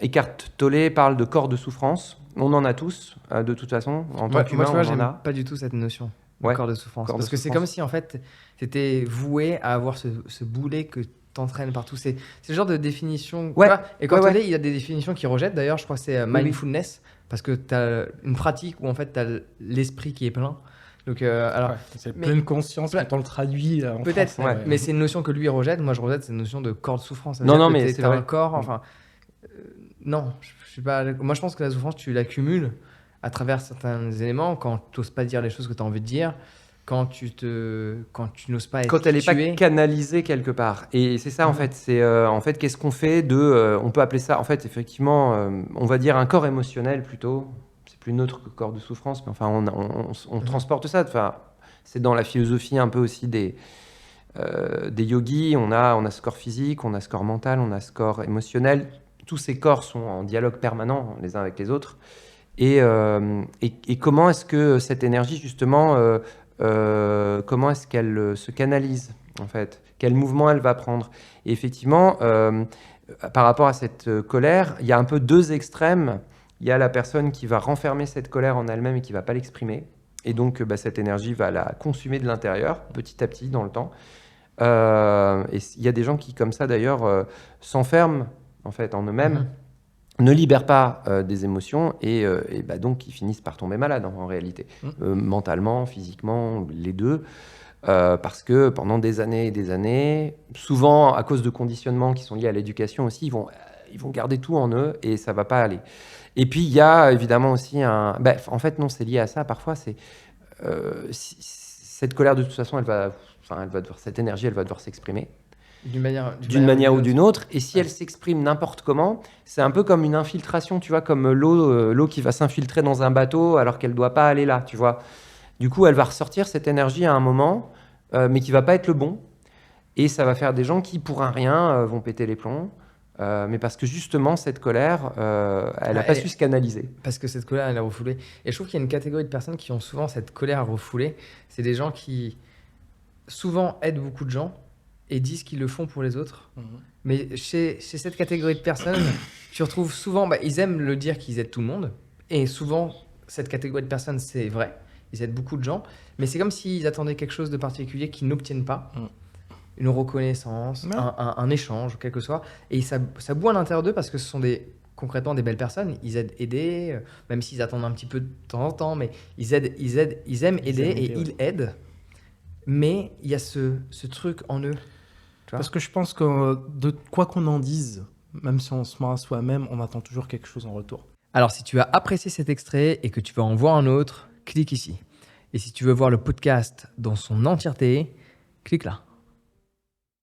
Eckhart Tolle parle de corps de souffrance. On en a tous, de toute façon. En tant Moi, qu'humain, tu vois, on en j'aime a. pas du tout cette notion de Ouais, corps de souffrance. corps de Parce que c'est souffrance. comme si, en fait, t'étais voué à avoir ce boulet que t'entraînes partout. C'est le genre de définition. Ouais, Tu vois, et quand ouais. il y a des définitions qu'il rejette, d'ailleurs, je crois que c'est Oui. mindfulness, parce que t'as une pratique où, en fait, t'as l'esprit qui est plein. Donc, alors, Ouais, c'est mais- pleine conscience plein- quand on le traduit en peut-être, français. ouais. mais c'est une notion que lui rejette. Moi, je rejette cette notion de corps de souffrance. Ça veut Non, dire non, que mais c'est t'as vrai. un corps, enfin. Non, je suis pas. Moi, je pense que la souffrance, tu l'accumules à travers certains éléments, quand tu n'oses pas dire les choses que tu as envie de dire, quand tu n'oses pas être Quand elle n'est pas tué. canalisée quelque part. Et c'est ça, en Mhm. fait. C'est en fait, qu'est-ce qu'on fait de. On peut appeler ça, en fait, effectivement, on va dire un corps émotionnel plutôt. C'est plus neutre que corps de souffrance, mais enfin, on transporte ça. Enfin, c'est dans la philosophie un peu aussi des yogis. On a ce corps physique, on a ce corps mental, on a ce corps émotionnel. Tous ces corps sont en dialogue permanent les uns avec les autres. Et comment est-ce que cette énergie, justement, comment est-ce qu'elle se canalise, en fait? Quel mouvement elle va prendre? Et effectivement, par rapport à cette colère, il y a un peu deux extrêmes. Il y a la personne qui va renfermer cette colère en elle-même et qui ne va pas l'exprimer. Et donc, cette énergie va la consumer de l'intérieur, petit à petit, dans le temps. Et il y a des gens qui, comme ça, d'ailleurs, s'enferment, en fait, en eux-mêmes, ne libèrent pas des émotions et donc qui finissent par tomber malades en réalité, mentalement, physiquement, les deux, parce que pendant des années et des années, souvent à cause de conditionnements qui sont liés à l'éducation aussi, ils vont garder tout en eux et ça va pas aller. Et puis il y a évidemment aussi en fait non, c'est lié à ça. Parfois c'est cette colère de toute façon, cette énergie, elle va devoir s'exprimer. D'une manière ou d'une autre. Et si elle s'exprime n'importe comment, c'est un peu comme une infiltration, tu vois, comme l'eau qui va s'infiltrer dans un bateau alors qu'elle ne doit pas aller là, tu vois. Du coup, elle va ressortir cette énergie à un moment, mais qui ne va pas être le bon. Et ça va faire des gens qui, pour un rien, vont péter les plombs. Mais parce que justement, cette colère, elle n'a pas su se canaliser. Parce que cette colère, elle est refoulée. Et je trouve qu'il y a une catégorie de personnes qui ont souvent cette colère refoulée. C'est des gens qui souvent aident beaucoup de gens et disent qu'ils le font pour les autres. Mais chez cette catégorie de personnes, tu retrouves souvent, ils aiment le dire qu'ils aident tout le monde. Et souvent, cette catégorie de personnes, c'est vrai. Ils aident beaucoup de gens. Mais c'est comme s'ils attendaient quelque chose de particulier qu'ils n'obtiennent pas. Une reconnaissance, un échange, quel que soit. Et ça boue à l'intérieur d'eux parce que ce sont concrètement des belles personnes. Ils aident aider, même s'ils attendent un petit peu de temps en temps. Mais ils aiment aider et ils aident. Mais il y a ce truc en eux. Parce que je pense que de quoi qu'on en dise, même si on se ment à soi-même, on attend toujours quelque chose en retour. Alors, si tu as apprécié cet extrait et que tu veux en voir un autre, clique ici. Et si tu veux voir le podcast dans son entièreté, clique là.